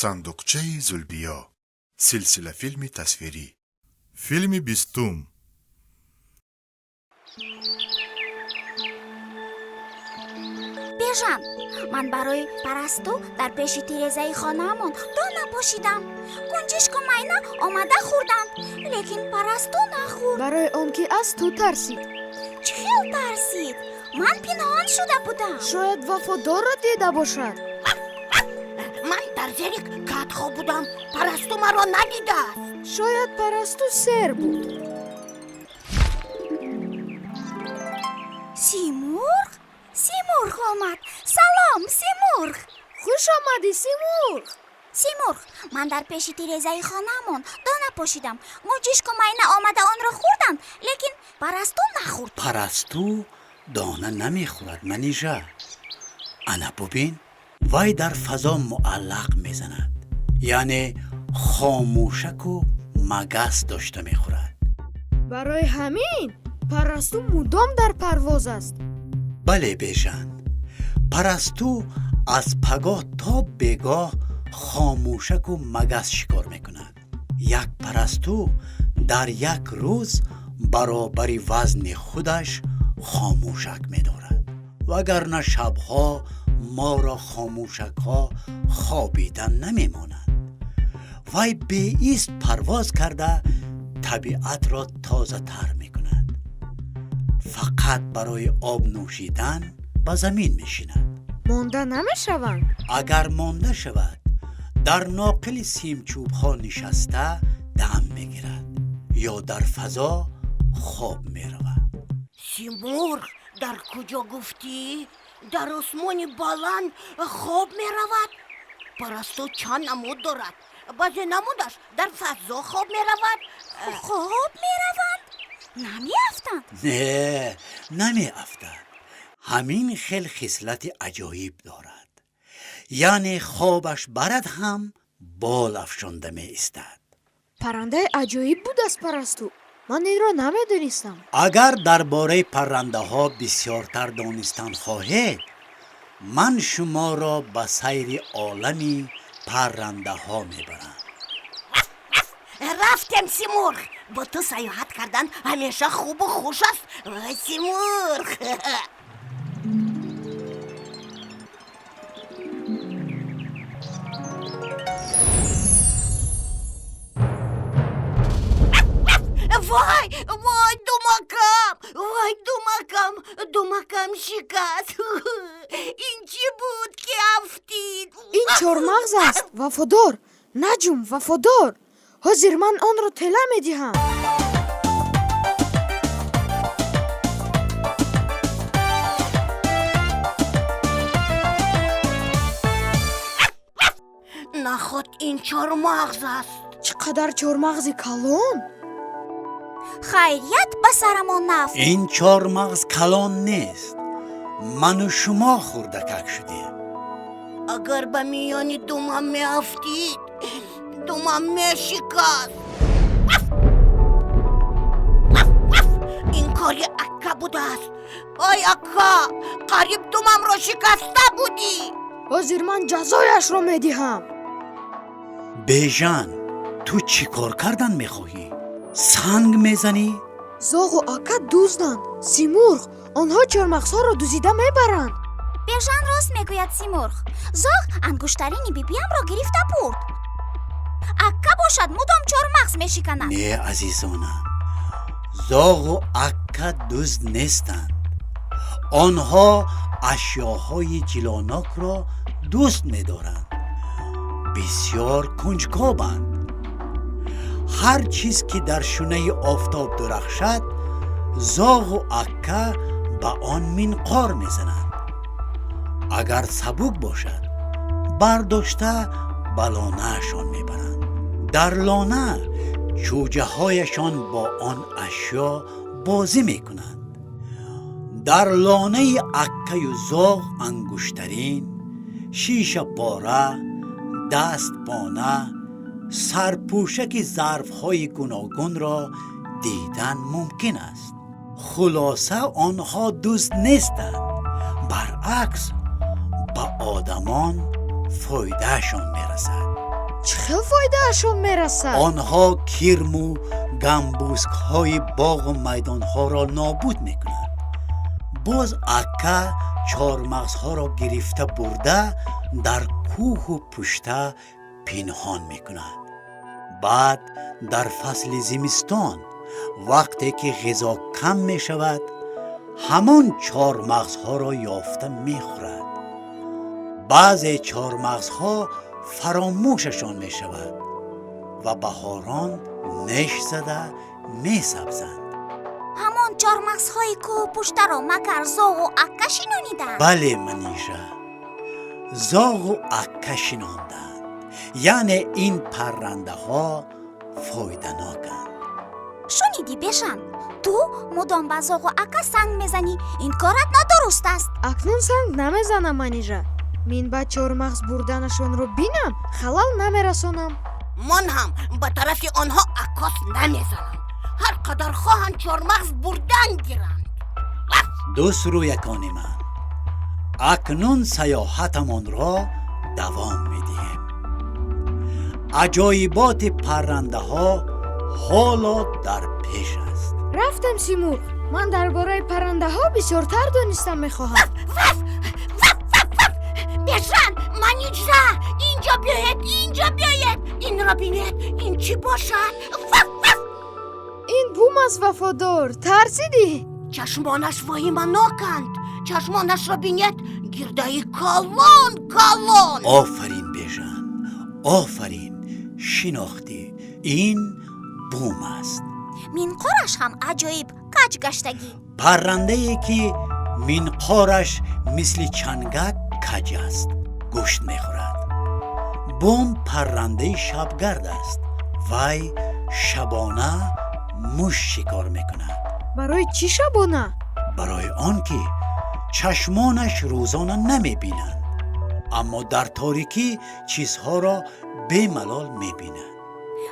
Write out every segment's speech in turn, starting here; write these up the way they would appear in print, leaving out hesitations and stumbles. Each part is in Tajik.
صندوقچه زولبیا، سلسله فیلم تصویری. فیلم 20. بیژن، من برای پرستو در پیش تیرزای خانه‌مون دو نپاشیدم. گنجشک و مینا آمده خوردن، لیکن پرستو نخورد. برای آن که از تو ترسید. چه ترسید؟ من پنهان شده بودم. شاید وفادار را دیده باشد. من در زیر کت‌ها بودم، پرستو مرا ندیده است. شاید پرستو سر بود. سیمرغ آمد. سلام سیمرغ. خوش آمدی سیمرغ. سیمرغ، من در پیش تیرزای خانه‌مون دو نپاشیدم. گنجشک و مینا آمده آن را خوردند، لیکن پرستو نخورد. پرستو دانه نمیخورد منیژه. انا ببین، وای در فضا معلق میزند، یعنی خاموشک و مگس داشته میخورد. برای همین پرستو مدام در پرواز است. بله بیژن، پرستو از پگاه تا بگاه خاموشک و مگس شکار میکند. یک پرستو در یک روز برابر وزن خودش خاموشک میدارد، وگرنه شبها ما را خاموشک ها خوابیدن نمیمانند. وای به ایست پرواز کرده طبیعت را تازه تر میکند. فقط برای آب نوشیدن به زمین میشیند. مانده نمیشوند. اگر مانده شود در ناقل سیمچوب ها نشسته دم میگیرد یا در فضا خواب میرود. سیمرغ، در کجا گفتی؟ در آسمان بلند خواب میرود؟ پرستو چند نمود دارد؟ بعضی نمودش در فضا خواب میرود؟ خواب میروند؟ نمیافتند؟ نه، نمیافتند. همین خیلی خصلت عجایب دارد، یعنی خوابش برد هم بال افشانده می ایستد. پرنده عجایب بود از پرستو. من این را نمیدونستم. اگر درباره پرنده ها بسیارتر دانستن خواهید، من شما را به سیر عالمی پرنده ها میبرم. رفتم سیمرغ. با تو سیاحت کردن همیشه خوب و خوش است سیمرغ. وای دومکم شکست. این چی بود که افتید؟ این چهارمغز است. وفادار نجوم، وفادار. حاضر من آن را طلا میدهم. نخود این چهارمغز است. چقدر چهارمغز کلان. خیریت به سرمان نفت. این چهارمغز کلان نیست، من و شما خوردکک شدیم. اگر به میانی دومم می افتید، دومم می شکست. این کاری اکا بوده است. آی اکا، قریب دومم را شکسته بودی. حاضر من جزایش را میدهم. بیژن، تو چی کار کردن میخواهی؟ سنگ میزنی؟ زاغ و اکا دزدند. سیمرغ، آنها چهارمغزها را دزدیده میبرند. بیژن راست میگوید سیمرغ. زاغ انگشترین بیبیم را گرفته برد. اکا باشد مدام چهارمغز میشکند. نه عزیزانم، زاغ و اکا دزد نیستند. آنها اشیاهای جلانک را دوست می‌دارند. بسیار کنجکاوند. هر چیز که در شونه آفتاب درخشد، زاغ و اکا به آن منقار میزنند. اگر سبک باشد برداشته به لانه‌شان میبرند. در لانه چوجه هایشان با آن اشیا بازی میکنند. در لانه اکه و زاغ انگشترین، شیشه پاره، دست پانه، سرپوشک ظرف‌های گوناگون را دیدن ممکن است. خلاصه آنها دزد نیستند، برعکس به آدمان فایدهشان میرسد. чӣ хел фоидаашон мерасад? онҳо кирму гамбузкҳои боғу майдонҳоро нобуд мекунанд. боз акка чормағзҳоро гирифта бурда дар кӯҳу пушта пинҳон мекунад. баъд дар фасли зимистон вақте ки ғизо кам мешавад, ҳамон чормағзҳоро ёфта мехӯрад. баъзе чормағзҳо фаромӯшашон мешавад ва баҳорон неш зада месабзанд. ҳамон чормағзҳои кӯҳпуштаро магар зоғу акка шинониданд? бале маниша, зоғу акка шинонданд. яъне ин паррандаҳо фоиданоканд. шунидӣ бешан, ту мудом ба зоғу акка санг мезанӣ. ин корат нодуруст аст. акнун санг намезанам манижа. мин ба чормағз бурданашонро бинам халал намерасонам. ман ҳам ба тарафи онҳо аккос намезанам. ҳар қадар хоҳанд чормағз бурдан гиранд. дӯст рӯякони ман, акнун саёҳатамонро давом медиҳем. аҷоиботи паррандаҳо ҳоло дар пеш аст. рафтем Симурғ, ман дар бораи паррандаҳо бисёртар донистам мехоҳам. бешан, манижа, инҷо биёед. инро бинед, ин чӣ бошад? ин бум аст Вафодор, тарсидӣ? чашмонаш воҳиманоканд. чашмонашро бинед, гирдаи калон. офарин бежан, офарин, шинохтӣ. ин бум аст. минқораш ҳам аҷоиб каҷ гаштагӣ. паррандае ки минқораш мисли чангак каҷ аст, гӯшт мехӯрад. бум паррандаи шабгард аст. вай шабона мушт шикор мекунад. барои чӣ шабона? барои он ки чашмонаш рӯзона намебинанд, аммо дар торикӣ чизҳоро бемалол мебинад.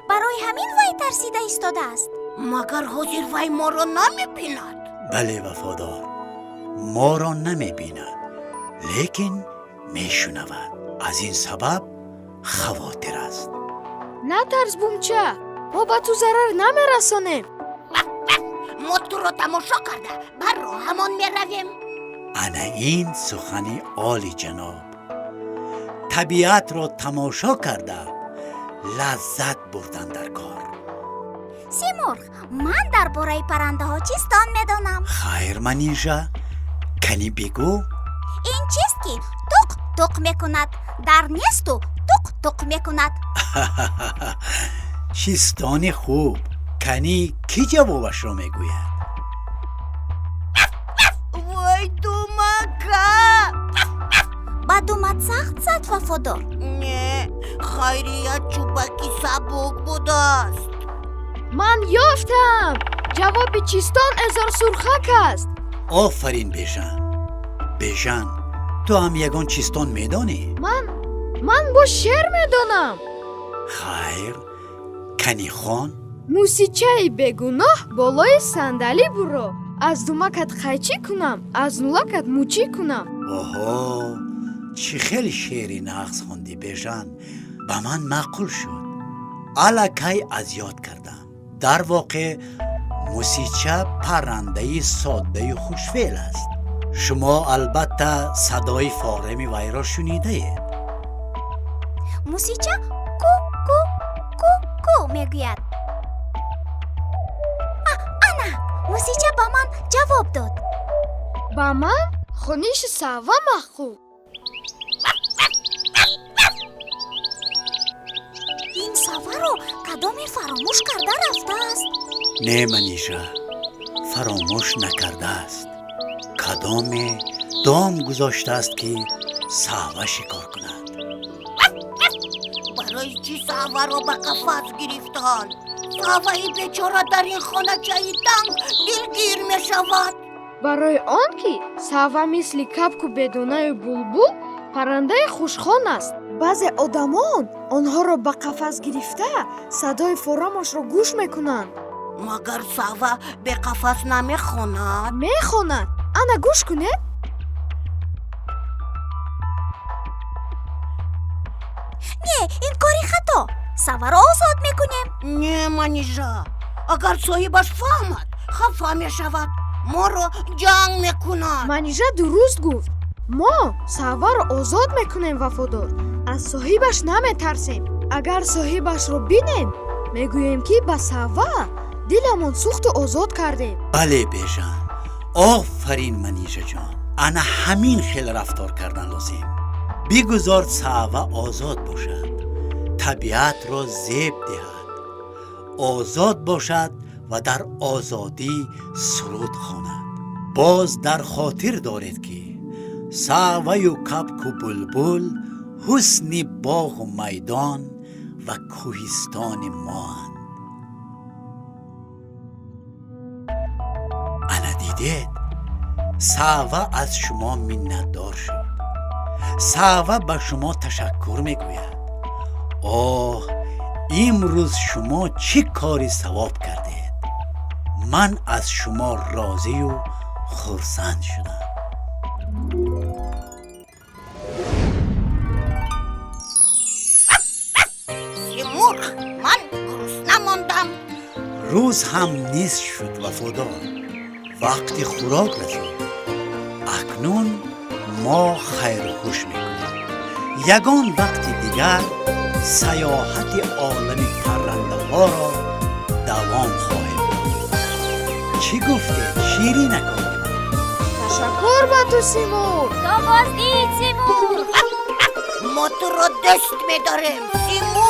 барои ҳамин вай тарсида истодааст. магар ҳозир вай моро намебинад? бале вафодор, моро намебинад, лекин мешунавад. аз ин сабаб хавотир аст. натарс бумча, мо ба ту зарар намерасонем. мо туро тамошо карда ба роҳамон меравем. ана ин сухани оли ҷаноб. табиатро тамошо карда лаззат бурдан дар кор. Симурғ, ман дар бораи паррандаҳо чистон медонам. хайр манижа, кани бигӯ. ин чист ки туқ туқ мекунад, дар несту туқ туқ мекунад. чистони хуб. кани кӣ ҷавобашро мегӯяд? вой думака. ба думат сахт зад Вафодор. не, хайрият чӯбаки сабук будааст. ман ёфтам! ҷавоби чистон эзор сурхак аст. офарин бежан. бежан, ту ҳам ягон чистон медонӣ? ман бо шер медонам. хайр, канихон. мусичаи бегуноҳ болои сандалӣ буро. аз думакат қайчӣ кунам, аз нулакат мучӣ кунам. оҳо, чӣ хеле шеъри нағз хонди бежан. ба ман маъқул шуд. аллакай аз ёд кардам. дар воқеъ мусича паррандаи соддаю хушфеъл аст. шумо албатта садои фореми вайро шунидаед. мусича ку ку ку ку мегӯяд. ана мусича ба ман ҷавоб дод. ба ман хониши савва махкӯ. ин савваро кадоме фаромӯш карда рафтааст? не манижа, фаромӯш накардааст. кадоме дом гузоштааст ки савва шикор кунад. барои чӣ савваро ба қафас гирифтанд? савваи бечора дар ин хоначаи танг дилгир мешавад. барои он ки савва мисли капку бедонаю булбул паррандаи хушхон аст. баъзе одамон онҳоро ба қафас гирифта садои форамашро гӯш мекунанд. магар савва беқафас намехонад? мехонад. ана гӯш кунед. не, ин кори хато. саваро озод мекунем. не манижа, агар соҳибаш фаҳмад хафа мешавад, моро ҷанг мекунад. манижа дуруст гуфт. мо савваро озод мекунем вафодор, аз соҳибаш наметарсем. агар соҳибашро бинем мегӯем ки ба савва диламон сӯхту озод кардем. бале бежан, офарин манижаҷон. ана ҳамин хел рафтор кардан лозим. бигузор саъва озод бошад, табиатро зеб диҳад, озод бошад ва дар озодӣ суруд хонад. боз дар хотир доред ки саъваю кабку булбул ҳусни боғу майдон ва кӯҳистони моанд. ана дидед, саъва аз шумо миннатдор шуд. саъва ба шумо ташаккур мегӯяд. оҳ, имрӯз шумо чӣ кори савоб кардед. ман аз шумо розию хурсанд шудам. симурғ, ман гурусна мондам. рӯз ҳам нисф шуд вафодор. вақти хӯрок расид. акнун мо хайрухуш мекунем. ягон вақти дигар саёҳати олами паррандаҳоро давом хоҳем бурд. чӣ гуфтед ширинакон? ташаккур ба ту симур. То боздид, Симур. мо туро дӯст медорем, Симурғ.